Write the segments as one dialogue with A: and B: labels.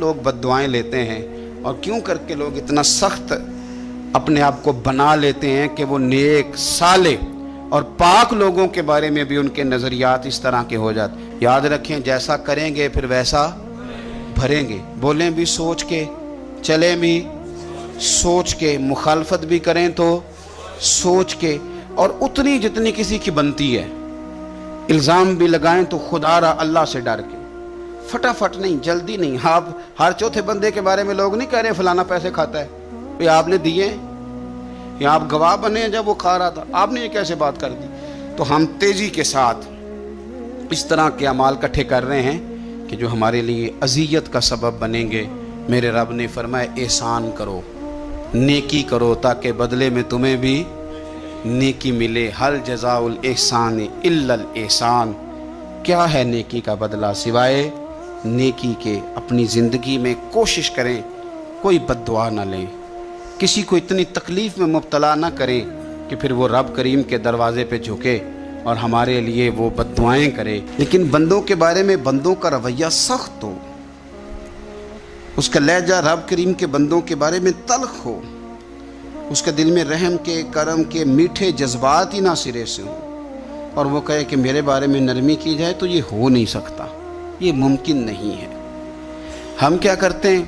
A: لوگ بد دعائیں لیتے ہیں اور کیوں کر کے لوگ اتنا سخت اپنے آپ کو بنا لیتے ہیں کہ وہ نیک صالح اور پاک لوگوں کے بارے میں بھی ان کے نظریات اس طرح کے ہو جاتے. یاد رکھیں جیسا کریں گے پھر ویسا بھریں گے. بولیں بھی سوچ کے، چلیں بھی سوچ کے، مخالفت بھی کریں تو سوچ کے، اور اتنی جتنی کسی کی بنتی ہے. الزام بھی لگائیں تو خدا را اللہ سے ڈر کے، فٹافٹ نہیں، جلدی نہیں. آپ ہر چوتھے بندے کے بارے میں لوگ نہیں کہہ رہے فلانا پیسے کھاتا ہے، بھئی آپ نے دیے یا آپ گواہ بنے جب وہ کھا رہا تھا، آپ نے یہ کیسے بات کر دی؟ تو ہم تیزی کے ساتھ اس طرح کے اعمال اکٹھے کر رہے ہیں کہ جو ہمارے لیے اذیت کا سبب بنیں گے. میرے رب نے فرمایا احسان کرو، نیکی کرو تاکہ بدلے میں تمہیں بھی نیکی ملے. حل جزاء الاحسان الا الاحسان. کیا ہے نیکی کا بدلہ سوائے نیکی کے؟ اپنی زندگی میں کوشش کریں کوئی بد دعا نہ لیں، کسی کو اتنی تکلیف میں مبتلا نہ کریں کہ پھر وہ رب کریم کے دروازے پہ جھکے اور ہمارے لیے وہ بد دعائیں کرے. لیکن بندوں کے بارے میں بندوں کا رویہ سخت ہو، اس کا لہجہ رب کریم کے بندوں کے بارے میں تلخ ہو، اس کے دل میں رحم کے، کرم کے میٹھے جذبات ہی نہ سرے سے ہوں، اور وہ کہے کہ میرے بارے میں نرمی کی جائے، تو یہ ہو نہیں سکتا، یہ ممکن نہیں ہے. ہم کیا کرتے ہیں؟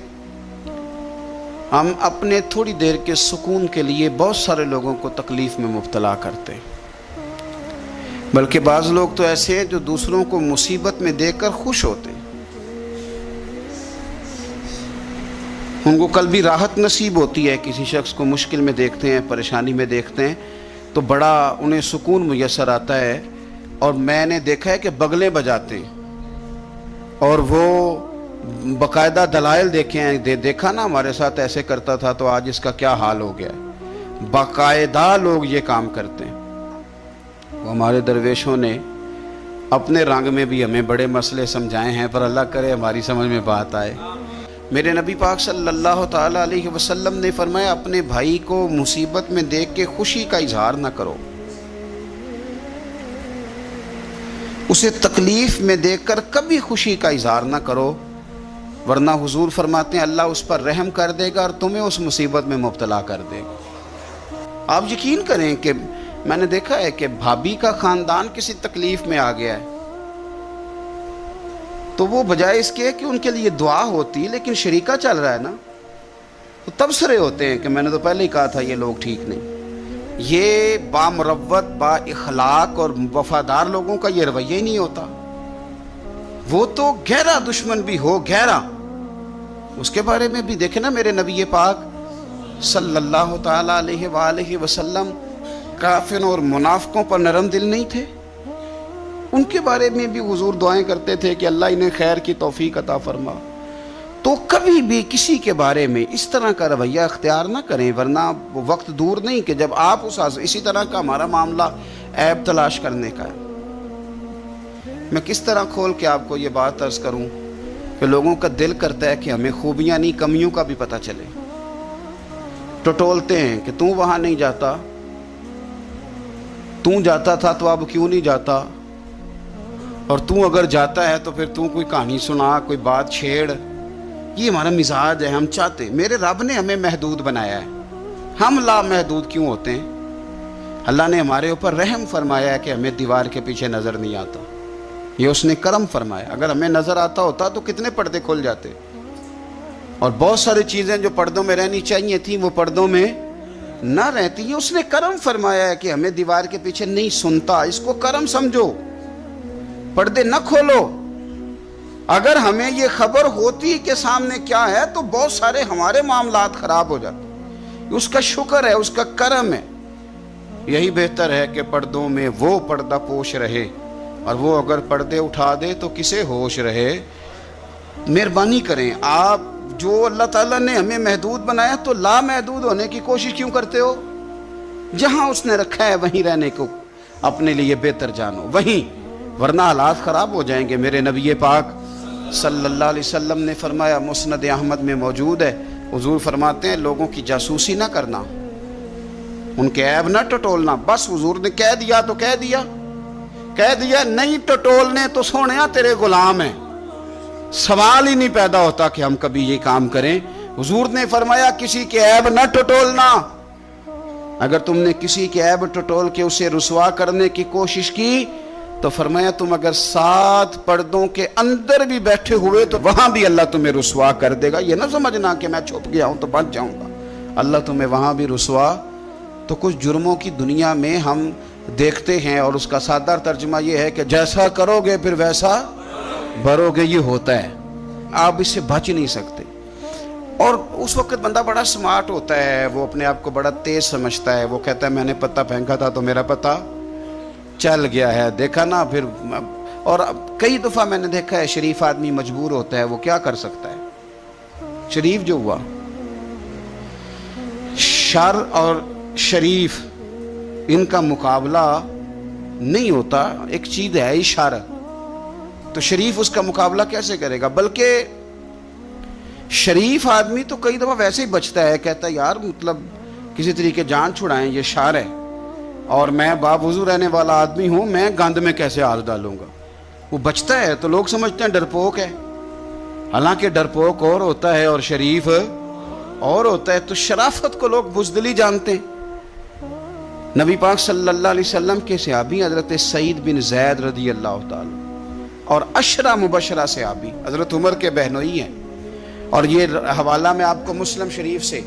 A: ہم اپنے تھوڑی دیر کے سکون کے لیے بہت سارے لوگوں کو تکلیف میں مبتلا کرتے ہیں. بلکہ بعض لوگ تو ایسے ہیں جو دوسروں کو مصیبت میں دیکھ کر خوش ہوتے ہیں. ان کو کل بھی راحت نصیب ہوتی ہے، کسی شخص کو مشکل میں دیکھتے ہیں، پریشانی میں دیکھتے ہیں تو بڑا انہیں سکون میسر آتا ہے. اور میں نے دیکھا ہے کہ بغلیں بجاتے ہیں اور وہ باقاعدہ دلائل دیکھے ہیں. دیکھا نا ہمارے ساتھ ایسے کرتا تھا تو آج اس کا کیا حال ہو گیا ہے. باقاعدہ لوگ یہ کام کرتے ہیں. وہ ہمارے درویشوں نے اپنے رنگ میں بھی ہمیں بڑے مسئلے سمجھائے ہیں، پر اللہ کرے ہماری سمجھ میں بات آئے. میرے نبی پاک صلی اللہ تعالیٰ علیہ وسلم نے فرمایا اپنے بھائی کو مصیبت میں دیکھ کے خوشی کا اظہار نہ کرو، اسے تکلیف میں دیکھ کر کبھی خوشی کا اظہار نہ کرو، ورنہ حضور فرماتے ہیں اللہ اس پر رحم کر دے گا اور تمہیں اس مصیبت میں مبتلا کر دے گا. آپ یقین کریں کہ میں نے دیکھا ہے کہ بھابھی کا خاندان کسی تکلیف میں آ گیا ہے تو وہ بجائے اس کے کہ ان کے لیے دعا ہوتی، لیکن شریکہ چل رہا ہے نا، تو تبصرے ہوتے ہیں کہ میں نے تو پہلے ہی کہا تھا یہ لوگ ٹھیک نہیں. یہ بامروت، با اخلاق اور وفادار لوگوں کا یہ رویہ ہی نہیں ہوتا. وہ تو گہرا دشمن بھی ہو، گہرا، اس کے بارے میں بھی دیکھیں نا میرے نبی پاک صلی اللہ تعالیٰ علیہ وآلہ وسلم کافروں اور منافقوں پر نرم دل نہیں تھے. ان کے بارے میں بھی حضور دعائیں کرتے تھے کہ اللہ انہیں خیر کی توفیق عطا فرما. تو کبھی بھی کسی کے بارے میں اس طرح کا رویہ اختیار نہ کریں، ورنہ وہ وقت دور نہیں کہ جب آپ اسی طرح کا ہمارا معاملہ عیب تلاش کرنے کا ہے. میں کس طرح کھول کے آپ کو یہ بات عرض کروں کہ لوگوں کا دل کرتا ہے کہ ہمیں خوبیاں نہیں کمیوں کا بھی پتہ چلے. ٹٹولتے ہیں کہ تو وہاں نہیں جاتا، تو جاتا تھا تو اب کیوں نہیں جاتا، اور تو اگر جاتا ہے تو پھر تو کوئی کہانی سنا، کوئی بات چھیڑ. یہ ہمارا مزاج ہے. ہم چاہتے، میرے رب نے ہمیں محدود بنایا ہے، ہم لا محدود کیوں ہوتے ہیں؟ اللہ نے ہمارے اوپر رحم فرمایا ہے کہ ہمیں دیوار کے پیچھے نظر نہیں آتا، یہ اس نے کرم فرمایا. اگر ہمیں نظر آتا ہوتا تو کتنے پردے کھل جاتے، اور بہت ساری چیزیں جو پردوں میں رہنی چاہیے تھیں وہ پردوں میں نہ رہتی ہیں. اس نے کرم فرمایا ہے کہ ہمیں دیوار کے پیچھے نہیں سنتا. اس کو کرم سمجھو، پردے نہ کھولو. اگر ہمیں یہ خبر ہوتی کہ سامنے کیا ہے تو بہت سارے ہمارے معاملات خراب ہو جاتے. اس کا شکر ہے، اس کا کرم ہے. یہی بہتر ہے کہ پردوں میں وہ پردہ پوش رہے، اور وہ اگر پردے اٹھا دے تو کسے ہوش رہے. مہربانی کریں، آپ جو اللہ تعالیٰ نے ہمیں محدود بنایا تو لا محدود ہونے کی کوشش کیوں کرتے ہو؟ جہاں اس نے رکھا ہے وہیں رہنے کو اپنے لیے بہتر جانو، وہیں، ورنہ حالات خراب ہو جائیں گے. میرے نبی پاک صلی اللہ علیہ وسلم نے فرمایا، مسند احمد میں موجود ہے، حضور فرماتے ہیں لوگوں کی جاسوسی نہ کرنا، ان کے عیب نہ ٹٹولنا. بس حضور نے کہہ دیا تو کہہ دیا، نہیں ٹٹولنے تو سونیا تیرے غلام ہیں. सवाल ही नहीं पैदा होता कि हम कभी ये काम करें। हुजूर ने फरमाया किसी के ऐब न टटोलना। अगर तुमने किसी के ऐब टटोल के उसे रुसवा करने की कोशिश की तो फरमाया तुम अगर 7 पर्दों के अंदर भी बैठे हुए तो वहां भी अल्लाह तुम्हें रुसवा कर देगा। ये ना समझना कि मैं छुप गया हूं तो बच जाऊंगा, अल्लाह तुम्हें वहां भी रुसवा। तो कुछ जुर्मों की दुनिया में हम देखते हैं और उसका सादा तर्जुमा ये है कि जैसा करोगे फिर वैसा भरोगे, ये होता है, आप इससे बच नहीं सकते। और उस वक्त बंदा बड़ा स्मार्ट होता है, वो अपने आप को बड़ा तेज समझता है, वो कहता है मैंने पत्ता फेंका था तो मेरा पता चल गया है, देखा ना फिर। और कई दफ़ा मैंने देखा है शरीफ आदमी मजबूर होता है, वो क्या कर सकता है। शरीफ जो हुआ, शर और शरीफ इनका मुकाबला नहीं होता, एक चीज़ है इशारा, तो शरीफ उसका मुकाबला कैसे करेगा। बल्कि शरीफ आदमी तो कई दफ़ा वैसे ही बचता है, कहता है यार मतलब किसी तरीके जान छुड़ाएं, ये शार है और मैं बावजू रहने वाला आदमी हूं, मैं गंद में कैसे हाथ डालूंगा। वो बचता है तो लोग समझते हैं डरपोक है, हालांकि डरपोक और होता है और शरीफ और होता है। तो शराफत को लोग बुज़दिली जानते हैं। नबी पाक सल्लल्लाहु अलैहि वसल्लम के सहाबी हज़रत सईद बिन ज़ैद रज़ी अल्लाह ताला और अशरा मुबशरा सहाबी हज़रत उमर के बहनोई हैं। और ये हवाला मैं आपको मुस्लिम शरीफ से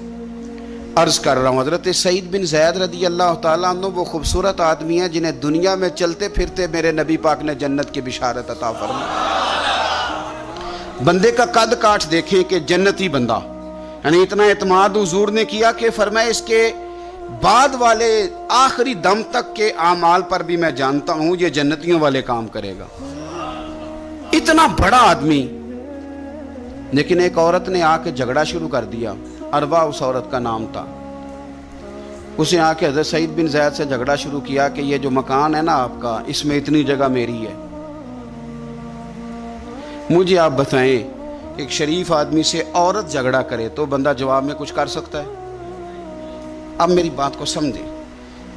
A: अर्ज़ कर रहा हूँ। हज़रत सईद बिन ज़ैद रज़ी अल्लाह ताला अन्हु वो खूबसूरत आदमी हैं जिन्हें दुनिया में चलते फिरते मेरे नबी पाक ने जन्नत की बिशारत अता फरमाई। बंदे का कद काठ देखें कि जन्नती बंदा, यानी इतना एतमाद हुजूर ने किया कि फरमाया इसके बाद वाले आखिरी दम तक के आमाल पर भी मैं जानता हूं ये जन्नतियों वाले काम करेगा। इतना बड़ा आदमी, लेकिन एक औरत ने आके झगड़ा शुरू कर दिया। अरवा उस औरत का नाम था। उसे आके हज़रत सईद बिन ज़ैद से झगड़ा शुरू किया कि ये जो मकान है ना आपका, इसमें इतनी जगह मेरी है। मुझे आप बताएं एक शरीफ आदमी से औरत झगड़ा करे तो बंदा जवाब में कुछ कर सकता है। अब मेरी बात को समझें,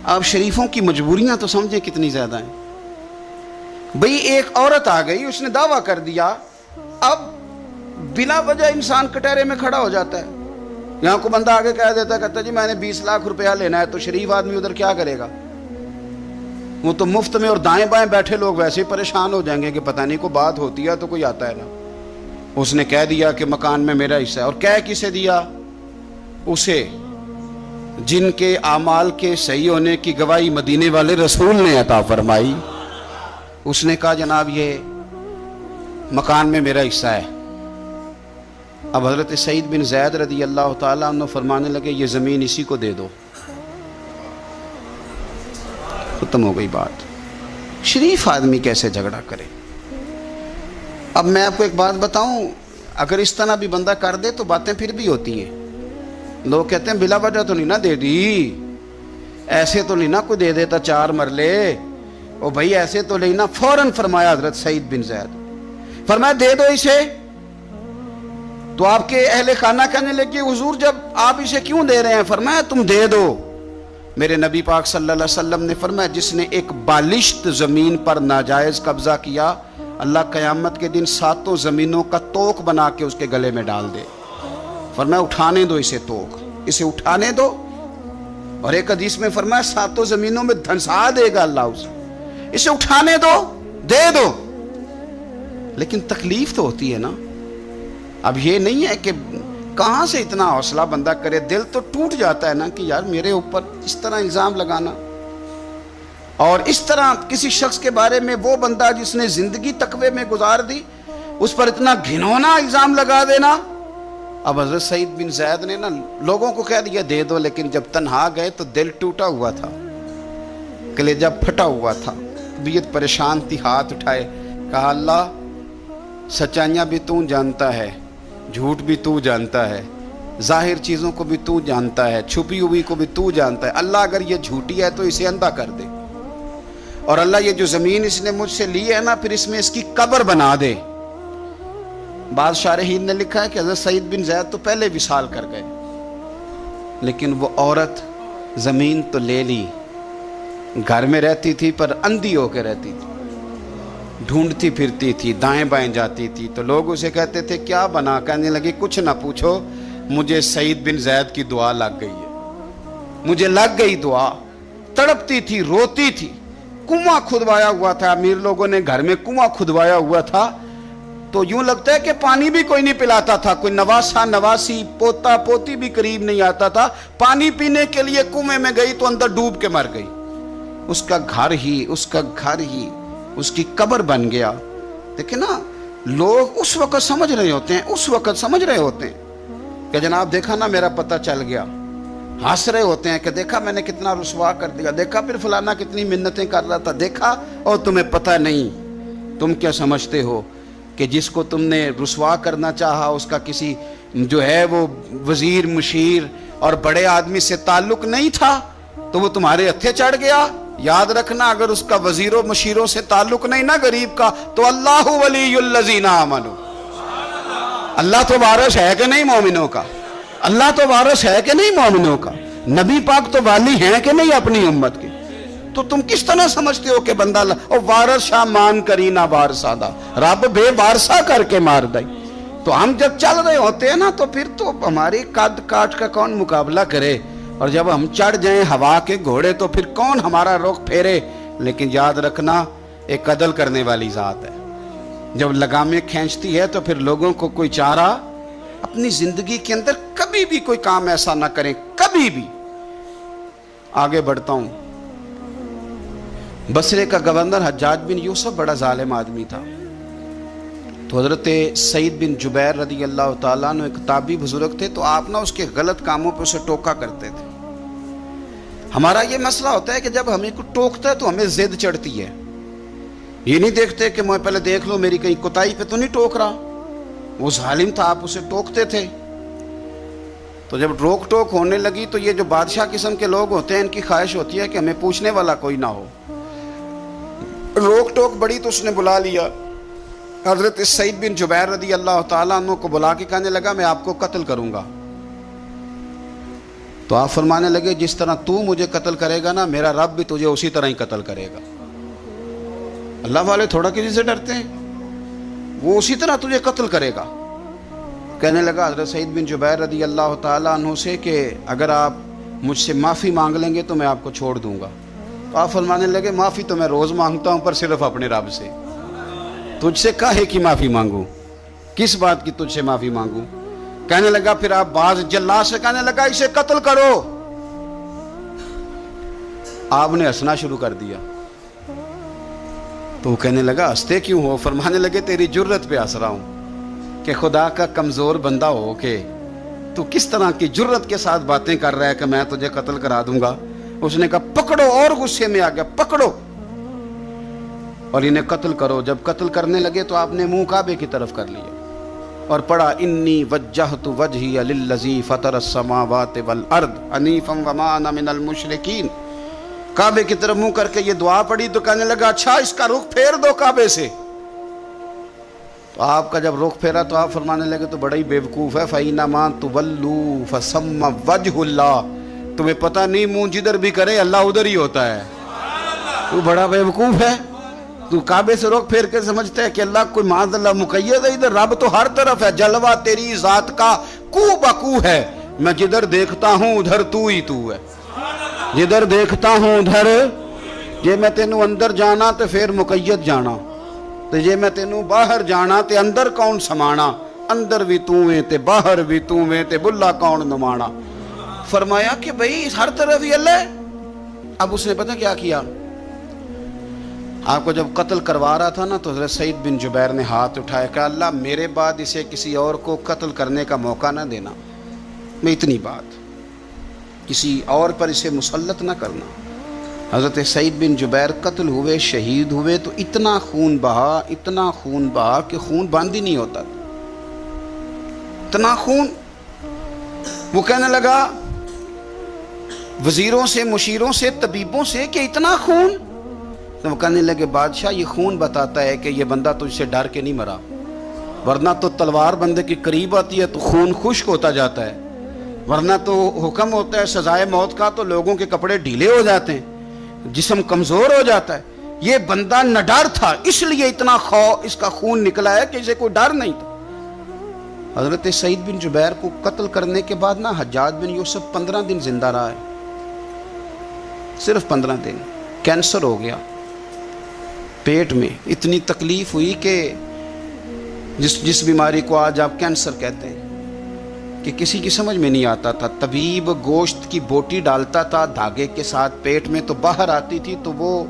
A: अब शरीफों की मजबूरियां तो समझें कितनी ज्यादा हैं। भाई एक औरत आ गई, उसने दावा कर दिया, अब बिना वजह इंसान कटहरे में खड़ा हो जाता है। यहाँ को बंदा आगे कह देता, कहता जी मैंने 20 लाख रुपया लेना है, तो शरीफ आदमी उधर क्या करेगा। वो तो मुफ्त में, और दाएं बाएं बैठे लोग वैसे ही परेशान हो जाएंगे कि पता नहीं को बात होती है तो कोई आता है ना। उसने कह दिया कि मकान में मेरा हिस्सा है। और कह किसे दिया? उसे जिनके आमाल के सही होने की गवाही मदीने वाले रसूल ने अता फरमाई। उसने कहा जनाब ये मकान में मेरा हिस्सा है। अब हज़रत सईद बिन ज़ैद रज़ी अल्लाह ताला अन्हु फरमाने लगे ये ज़मीन इसी को दे दो। खत्म हो गई बात। शरीफ आदमी कैसे झगड़ा करे। अब मैं आपको एक बात बताऊं, अगर इस तरह भी बंदा कर दे तो बातें फिर भी होती हैं। लोग कहते हैं बिला वजह तो नहीं ना दे दी, ऐसे तो नहीं ना कोई दे देता 4 मरले, ओ भाई ऐसे तो नहीं ना। फौरन फरमाया हज़रत सईद बिन ज़ैद, फरमाया दे दो इसे। तो आपके अहले खाना कहने लगे हुजूर जब आप इसे क्यों दे रहे हैं? फरमाया तुम दे दो। मेरे नबी पाक सल्लल्लाहु अलैहि वसल्लम ने फरमाया जिसने एक बालिश्त ज़मीन पर नाजायज़ कब्ज़ा किया, अल्लाह क़यामत के दिन 7 ज़मीनों का तोक बना के उसके गले में डाल दे। फरमाया उठाने दो इसे, तोक इसे उठाने दो। और एक हदीस में फरमाया 7 ज़मीनों में धंसा देगा अल्लाह उसे, इसे उठाने दो, दे दो। लेकिन तकलीफ तो होती है ना। अब ये नहीं है कि कहां से इतना हौसला बंदा करे, दिल तो टूट जाता है ना कि यार मेरे ऊपर इस तरह इल्ज़ाम लगाना, और इस तरह किसी शख्स के बारे में, वो बंदा जिसने जिंदगी तकवे में गुजार दी, उस पर इतना घिनौना इल्ज़ाम लगा देना। अब हज़रत सईद बिन ज़ैद ने ना लोगों को कह दिया दे दो, लेकिन जब तन्हा गए तो दिल टूटा हुआ था, कलेजा फटा हुआ था, तबीयत परेशान थी। हाथ उठाए, कहा अल्लाह सच्चाइयाँ भी तू जानता है, झूठ भी तू जानता है, जाहिर चीज़ों को भी तू जानता है, छुपी हुई को भी तू जानता है। अल्लाह अगर ये झूठी है तो इसे अंधा कर दे, और अल्लाह ये जो ज़मीन इसने मुझसे ली है ना, फिर इसमें इसकी कब्र बना दे। बादशाह रहीन ने लिखा है कि हज़रत सईद बिन ज़ैद तो पहले विसाल कर गए, लेकिन वो औरत ज़मीन तो ले ली, घर में रहती थी पर अंधी होकर रहती थी। ढूंढती फिरती थी, दाएं बाएं जाती थी, तो लोग उसे कहते थे क्या बना? कहने लगे कुछ ना पूछो, मुझे सईद बिन ज़ैद की दुआ लग गई है, मुझे लग गई दुआ। तड़पती थी, रोती थी, कुआं खुदवाया हुआ था, अमीर लोगों ने घर में कुआं खुदवाया हुआ था, तो यूं लगता है कि पानी भी कोई नहीं पिलाता था, कोई नवासा नवासी पोता पोती भी करीब नहीं आता था। पानी पीने के लिए कुएं में गई तो अंदर डूब के मर गई। उसका घर ही उसकी कब्र बन गया। देखिए ना, लोग उस वक्त समझ रहे होते हैं कि जनाब देखा ना मेरा पता चल गया, हंस रहे होते हैं कि देखा मैंने कितना रुसवा कर दिया, देखा फिर फलाना कितनी मिन्नतें कर रहा था, देखा, और तुम्हें पता नहीं। तुम क्या समझते हो कि जिसको तुमने रुसवा करना चाहा उसका किसी जो है वो वजीर मुशीर और बड़े आदमी से ताल्लुक नहीं था तो वो तुम्हारे हत्थे चढ़ गया? याद रखना, अगर उसका वजीरों मुशीरों से ताल्लुक नहीं ना गरीब का, तो अल्लाहु वलीयुल लज़ीना आमनू, अल्लाह तो वारिस है कि नहीं मोमिनों का? अल्लाह तो वारिस है कि नहीं मोमिनों का? नबी पाक तो वाली हैं कि नहीं अपनी उम्मत के? तो तुम किस तरह समझते हो कि बंदा और वारिस शाह मान करीना वारसादा, रब बेवारसा करके मार दई। तो हम जब चल रहे होते हैं ना तो फिर तो हमारी कद काट का कौन मुकाबला करे, और जब हम चढ़ जाएं हवा के घोड़े तो फिर कौन हमारा रुख फेरे। लेकिन याद रखना, एक कदल करने वाली जात है, जब लगामें खींचती है तो फिर लोगों को कोई चारा, अपनी जिंदगी के अंदर कभी भी कोई काम ऐसा ना करें, कभी भी। आगे बढ़ता हूं। बसरे का गवर्नर हज्जाज बिन यूसुफ बड़ा जालिम आदमी था, तो हजरत सईद बिन जुबैर रदी अल्लाह ताला अन्हु एक ताबी बुजुर्ग थे, तो आप ना उसके गलत कामों पे उसे टोका करते थे। हमारा ये मसला होता है कि जब हमें को टोकता है तो हमें जिद चढ़ती है, ये नहीं देखते कि मैं पहले देख लो मेरी कहीं कुताई पे तो नहीं टोक रहा। वो जालिम था, आप उसे टोकते थे। तो जब रोक टोक होने लगी तो ये जो बादशाह किस्म के लोग होते हैं, इनकी ख्वाहिश होती है कि हमें पूछने वाला कोई ना हो। रोक टोक बड़ी तो उसने बुला लिया हजरत सईद बिन जुबैर रदी अल्लाह ताला अन्हु को, बुला के कहने लगा मैं आपको कत्ल करूंगा। तो आप फरमाने लगे जिस तरह तू मुझे कत्ल करेगा ना, मेरा रब भी तुझे उसी तरह ही कत्ल करेगा। अल्लाह वाले थोड़ा किसी से डरते हैं, वो उसी तरह तुझे कत्ल करेगा। कहने लगा हजरत सईद बिन जुबैर रदी अल्लाह ताला अन्हु से कि अगर आप मुझसे माफ़ी मांग लेंगे तो मैं आपको छोड़ दूंगा। तो आप फरमाने लगे माफ़ी तो मैं रोज़ मांगता हूँ, पर सिर्फ अपने रब से। तुझसे काहे की माफ़ी मांगू, किस बात की तुझसे माफ़ी मांगू? कहने लगा फिर आप बाज जल्लाद से कहने लगा इसे कत्ल करो। आपने हंसना शुरू कर दिया। तो वो कहने लगा हंसते क्यों हो? फरमाने लगे तेरी जुर्रत पे हंस रहा हूं कि खुदा का कमजोर बंदा हो के तू किस तरह की जुर्रत के साथ बातें कर रहा है कि मैं तुझे कत्ल करा दूंगा। उसने कहा पकड़ो, और गुस्से में आ गया, पकड़ो और इन्हें कत्ल करो। जब कत्ल करने लगे तो आपने मुंह काबे की तरफ कर लिया और पढ़ा इन्नी वज्जहतु वजही लिल्लज़ी फतरस समावाति वल अर्द हनीफम वमा अना मिनल मुशरिकीन। काबे की तरफ मुंह करके ये दुआ पढ़ी तो कहने लगा अच्छा इसका रुख फेर दो काबे से। तो आपका जब रुख फेरा तो आप फरमाने लगे तो बड़ा ही बेवकूफ़ है, फ़इन्नमा तुवल्लू फसम्मा वजहुल्लाह। तुम्हें पता नहीं मुंह जिधर भी करे अल्लाह उधर ही होता है। तू बड़ा बेवकूफ़ है, तू काबे से रुख फेर के समझता है कि अल्लाह कोई माज़अल्लाह मुक़य्यद है। इधर रब तो हर तरफ है, जलवा तेरी ज़ात का कू बकू है। मैं जिधर देखता हूँ उधर तू ही तू है, जिधर देखता हूँ उधर। जे मैं तेनू अंदर जाना तो फिर मुक़य्यद जाना, तो जे मैं तेनू बाहर जाना तो अंदर कौन समाना। अंदर भी तू है ते बाहर भी तू है ते बुल्ला कौन नुमाना। फरमाया कि भाई हर तरफ ही अल्लाह है। अब उसने पता क्या किया, आपको जब कत्ल करवा रहा था ना तो हज़रत सईद बिन जुबैर ने हाथ उठाया कि अल्लाह मेरे बाद इसे किसी और को कत्ल करने का मौका ना देना। मैं इतनी बात किसी और पर इसे मुसल्लत ना करना। हज़रत सईद बिन जुबैर कत्ल हुए, शहीद हुए तो इतना खून बहा, इतना खून बहा कि खून बंद ही नहीं होता, इतना खून। वो कहने लगा वजीरों से, मुशीरों से, तबीबों से कि इतना खून। तो वो कहने लगे बादशाह ये खून बताता है कि ये बंदा तुझसे डर के नहीं मरा, वरना तो तलवार बंदे के करीब आती है तो खून खुश्क होता जाता है, वरना तो हुक्म होता है सजाए मौत का तो लोगों के कपड़े ढीले हो जाते हैं, जिस्म कमज़ोर हो जाता है। یہ بندہ نڈر تھا، اس لیے اتنا اس کا خون نکلا ہے کہ اسے کوئی ڈر نہیں تھا۔ حضرت سعید بن جبیر کو قتل کرنے کے بعد حجاج بن یوسف 15 دن زندہ رہا ہے، صرف 15 دن۔ کینسر ہو گیا پیٹ میں، اتنی تکلیف ہوئی کہ جس بیماری کو آج آپ کینسر کہتے ہیں، کہ کسی کی سمجھ میں نہیں آتا تھا۔ طبیب گوشت کی بوٹی ڈالتا تھا دھاگے کے ساتھ پیٹ میں، تو باہر آتی تھی تو وہ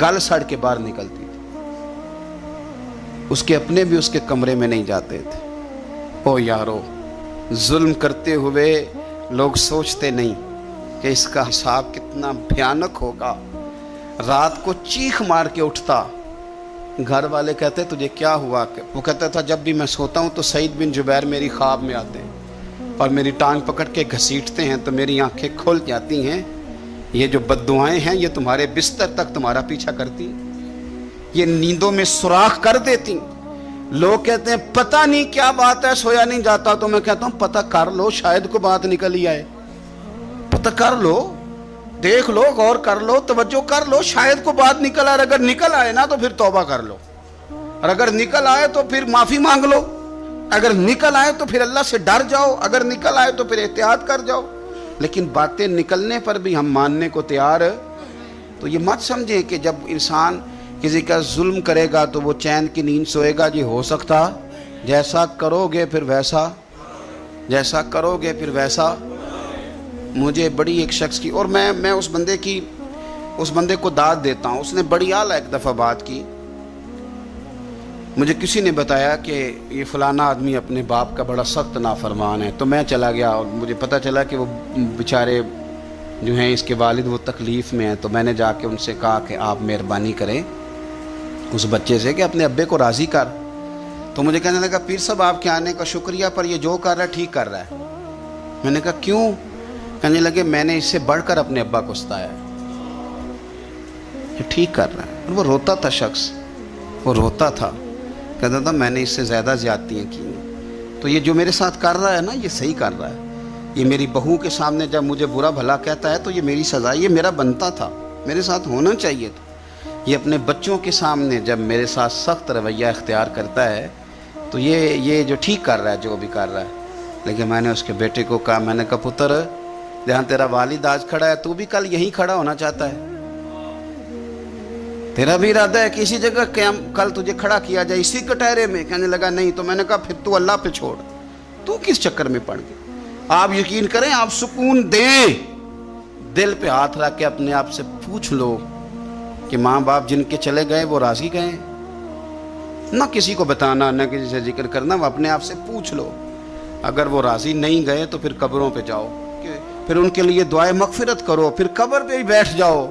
A: گل سڑ کے باہر نکلتی تھی۔ اس کے اپنے بھی اس کے کمرے میں نہیں جاتے تھے۔ او یارو، ظلم کرتے ہوئے لوگ سوچتے نہیں کہ اس کا حساب کتنا بھیانک ہوگا۔ رات کو چیخ مار کے اٹھتا، گھر والے کہتے تجھے کیا ہوا؟ وہ کہتا تھا جب بھی میں سوتا ہوں تو سعید بن جبیر میری خواب میں آتے ہیں اور میری ٹانگ پکڑ کے گھسیٹتے ہیں تو میری آنکھیں کھل جاتی ہیں۔ یہ جو بد دعائیں ہیں یہ تمہارے بستر تک تمہارا پیچھا کرتی ہیں، یہ نیندوں میں سوراخ کر دیتی ہیں۔ لوگ کہتے ہیں پتہ نہیں کیا بات ہے، سویا نہیں جاتا، تو میں کہتا ہوں پتہ کر لو، شاید کو بات نکل ہی آئے۔ پتہ کر لو، دیکھ لو، غور کر لو، توجہ کر لو، شاید کو بات نکل آئے۔ اگر نکل آئے نا تو پھر توبہ کر لو، اور اگر نکل آئے تو پھر معافی مانگ لو، اگر نکل آئے تو پھر اللہ سے ڈر جاؤ، اگر نکل آئے تو پھر احتیاط کر جاؤ۔ لیکن باتیں نکلنے پر بھی ہم ماننے کو تیار، تو یہ مت سمجھیں کہ جب انسان کسی کا ظلم کرے گا تو وہ چین کی نیند سوئے گا۔ جی ہو سکتا، جیسا کرو گے پھر ویسا، جیسا کرو گے پھر ویسا۔ مجھے بڑی ایک شخص کی، اور میں اس بندے کو داد دیتا ہوں، اس نے بڑی اعلیٰ ایک دفعہ بات کی۔ مجھے کسی نے بتایا کہ یہ فلانا آدمی اپنے باپ کا بڑا سخت نافرمان ہے، تو میں چلا گیا اور مجھے پتہ چلا کہ وہ بیچارے جو ہیں اس کے والد وہ تکلیف میں ہیں۔ تو میں نے جا کے ان سے کہا کہ آپ مہربانی کریں اس بچے سے کہ اپنے ابے کو راضی کر۔ تو مجھے کہنے لگا پیر صاحب آپ کے آنے کا شکریہ، پر یہ جو کر رہا ہے ٹھیک کر رہا ہے۔ میں نے کہا کیوں؟ کہنے لگے میں نے اس سے بڑھ کر اپنے ابا کو ستایا ہے، یہ ٹھیک کر رہا ہے۔ اور وہ روتا تھا، شخص وہ روتا تھا، کہتا تھا میں نے اس سے زیادہ زیادتیاں کی ہیں، تو یہ جو میرے ساتھ کر رہا ہے نا یہ صحیح کر رہا ہے۔ یہ میری بہو کے سامنے جب مجھے برا بھلا کہتا ہے تو یہ میری سزا، یہ میرا بنتا تھا، میرے ساتھ ہونا چاہیے تھا۔ یہ اپنے بچوں کے سامنے جب میرے ساتھ سخت رویہ اختیار کرتا ہے تو یہ جو ٹھیک کر رہا ہے، جو بھی کر رہا ہے۔ لیکن میں نے اس کے بیٹے کو کہا، میں نے کہا پتر جہاں تیرا والد آج کھڑا ہے تو بھی کل یہیں کھڑا ہونا چاہتا ہے، تیرا بھی ارادہ ہے کہ اسی جگہ کل تجھے کھڑا کیا جائے اسی کٹہرے میں؟ کہنے لگا نہیں۔ تو میں نے کہا پھر تو اللہ پہ چھوڑ، تو کس چکر میں پڑ گیا؟ آپ یقین کریں، آپ سکون دیں، دل پہ ہاتھ رکھ کے اپنے آپ سے پوچھ لو کہ ماں باپ جن کے چلے گئے وہ راضی گئے؟ نہ کسی کو بتانا، نہ کسی سے ذکر کرنا، وہ اپنے آپ سے پوچھ لو۔ اگر وہ راضی نہیں گئے تو پھر قبروں پہ جاؤ، پھر ان کے لیے دعائے مغفرت کرو، پھر قبر پہ ہی بیٹھ جاؤ۔